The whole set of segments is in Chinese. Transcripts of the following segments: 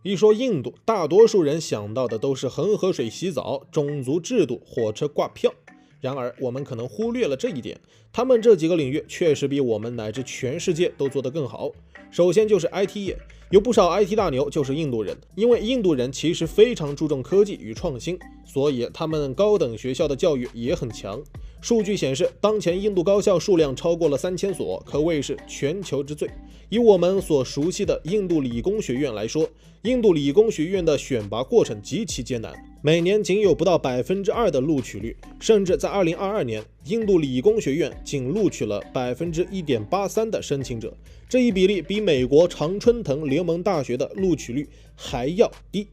一说印度，大多数人想到的都是恒河水洗澡、种族制度、火车挂票。然而，我们可能忽略了这一点，他们这几个领域确实比我们乃至全世界都做得更好。首先就是 IT 业，有不少 IT 大牛就是印度人，因为印度人其实非常注重科技与创新，所以他们高等学校的教育也很强。数据显示，当前印度高校数量超过了3000所，可谓是全球之最。以我们所熟悉的印度理工学院来说，印度理工学院的选拔过程极其艰难，每年仅有不到2%的录取率，甚至在2022年，印度理工学院仅录取了1.83%的申请者，这一比例比美国常春藤联盟大学的录取率还要低。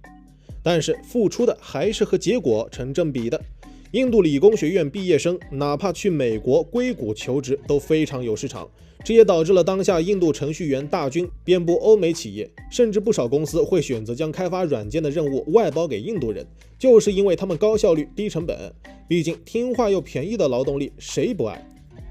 但是付出的还是和结果成正比的。印度理工学院毕业生哪怕去美国硅谷求职都非常有市场，这也导致了当下印度程序员大军遍布欧美企业，甚至不少公司会选择将开发软件的任务外包给印度人，就是因为他们高效率、低成本。毕竟听话又便宜的劳动力谁不爱？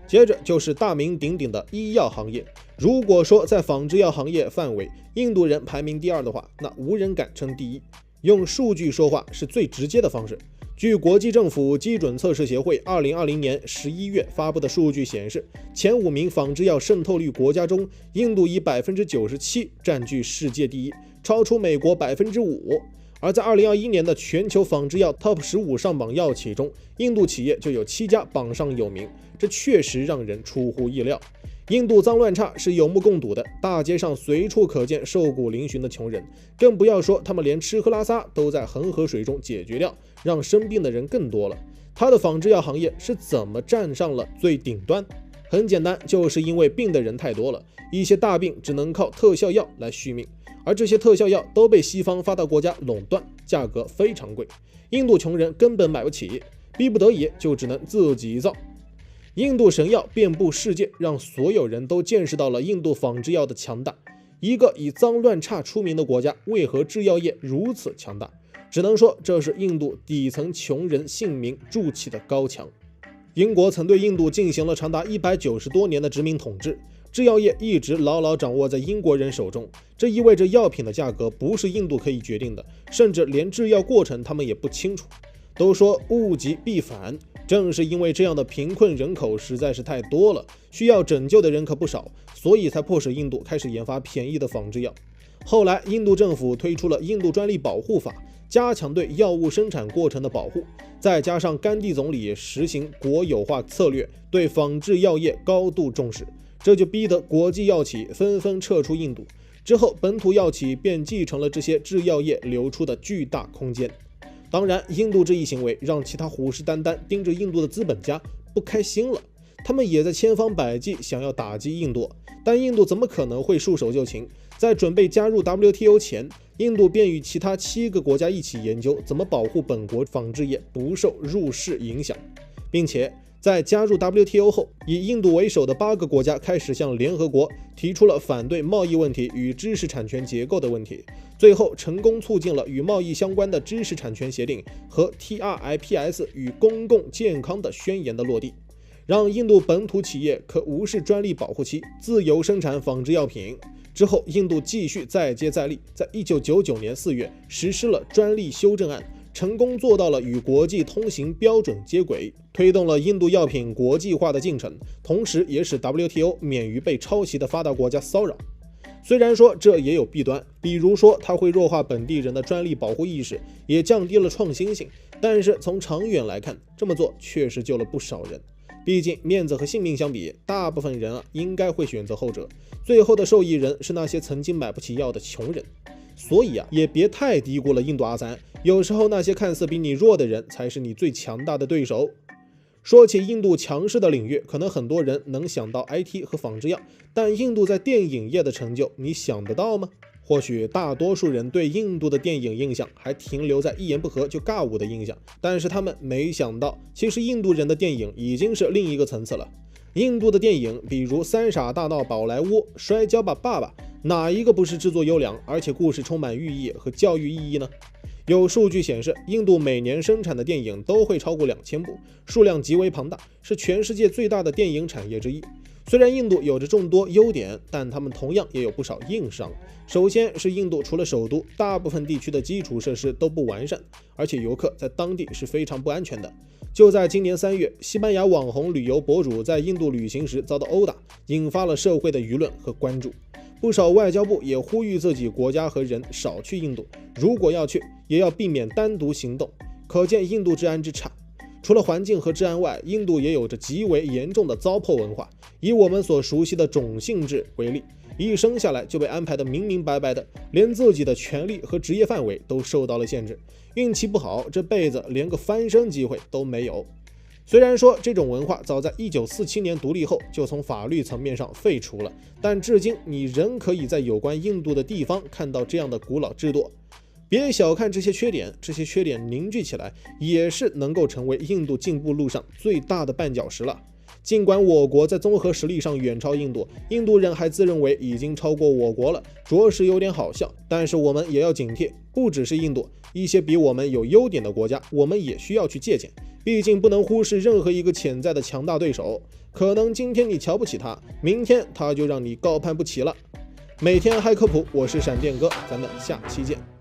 接着就是大名鼎鼎的医药行业。如果说在仿制药行业范围，印度人排名第2的话，那无人敢称第1。用数据说话是最直接的方式。据国际政府基准测试协会2020年11月发布的数据显示，前5名仿制药渗透率国家中，印度以97%占据世界第1，超出美国5%。而在2021年的全球仿制药 TOP 15上榜药企中，印度企业就有7家榜上有名，这确实让人出乎意料。印度脏乱差是有目共睹的，大街上随处可见瘦骨嶙峋的穷人，更不要说他们连吃喝拉撒都在恒河水中解决掉，让生病的人更多了。他的仿制药行业是怎么站上了最顶端？很简单，就是因为病的人太多了，一些大病只能靠特效药来续命，而这些特效药都被西方发达国家垄断，价格非常贵，印度穷人根本买不起，逼不得已就只能自己造。印度神药遍布世界，让所有人都见识到了印度仿制药的强大。一个以脏乱差出名的国家，为何制药业如此强大？只能说这是印度底层穷人姓名筑起的高墙。英国曾对印度进行了长达190多年的殖民统治，制药业一直牢牢掌握在英国人手中，这意味着药品的价格不是印度可以决定的，甚至连制药过程他们也不清楚。都说物极必反，正是因为这样的贫困人口实在是太多了，需要拯救的人可不少，所以才迫使印度开始研发便宜的仿制药。后来印度政府推出了印度专利保护法，加强对药物生产过程的保护，再加上甘地总理实行国有化策略，对仿制药业高度重视，这就逼得国际药企纷纷撤出印度。之后本土药企便继承了这些制药业流出的巨大空间。当然，印度这一行为让其他虎视眈眈盯着印度的资本家不开心了，他们也在千方百计想要打击印度，但印度怎么可能会束手就擒？在准备加入 WTO 前，印度便与其他7个国家一起研究怎么保护本国仿制业不受入世影响，并且在加入 WTO 后，以印度为首的8个国家开始向联合国提出了反对贸易问题与知识产权结构的问题，最后成功促进了与贸易相关的知识产权协定和 TRIPS 与公共健康的宣言的落地，让印度本土企业可无视专利保护期，自由生产仿制药品。之后，印度继续再接再厉，在1999年4月实施了专利修正案，成功做到了与国际通行标准接轨，推动了印度药品国际化的进程，同时也使 WTO 免于被抄袭的发达国家骚扰。虽然说这也有弊端，比如说它会弱化本地人的专利保护意识，也降低了创新性，但是从长远来看，这么做确实救了不少人。毕竟面子和性命相比，大部分人应该会选择后者，最后的受益人是那些曾经买不起药的穷人。所以也别太低估了印度阿三，有时候那些看似比你弱的人才是你最强大的对手。说起印度强势的领域，可能很多人能想到 IT 和仿制药，但印度在电影业的成就，你想得到吗？或许大多数人对印度的电影印象还停留在一言不合就尬舞的印象，但是他们没想到，其实印度人的电影已经是另一个层次了。印度的电影，比如《三傻大闹宝莱坞》、《摔跤吧，爸爸》，哪一个不是制作优良，而且故事充满寓意和教育意义呢？有数据显示，印度每年生产的电影都会超过2000部，数量极为庞大，是全世界最大的电影产业之一。虽然印度有着众多优点，但他们同样也有不少硬伤。首先是印度除了首都，大部分地区的基础设施都不完善，而且游客在当地是非常不安全的。就在今年3月，西班牙网红旅游博主在印度旅行时遭到殴打，引发了社会的舆论和关注。不少外交部也呼吁自己国家和人少去印度，如果要去，也要避免单独行动。可见印度治安之差。除了环境和治安外，印度也有着极为严重的糟粕文化。以我们所熟悉的种姓制为例，一生下来就被安排得明明白白的，连自己的权利和职业范围都受到了限制。运气不好，这辈子连个翻身机会都没有。虽然说这种文化早在1947年独立后就从法律层面上废除了，但至今你仍可以在有关印度的地方看到这样的古老制度。别小看这些缺点，这些缺点凝聚起来，也是能够成为印度进步路上最大的绊脚石了。尽管我国在综合实力上远超印度，印度人还自认为已经超过我国了，着实有点好笑。但是我们也要警惕，不只是印度，一些比我们有优点的国家，我们也需要去借鉴。毕竟不能忽视任何一个潜在的强大对手，可能今天你瞧不起他，明天他就让你高攀不起了。每天嗨科普，我是闪电哥，咱们下期见。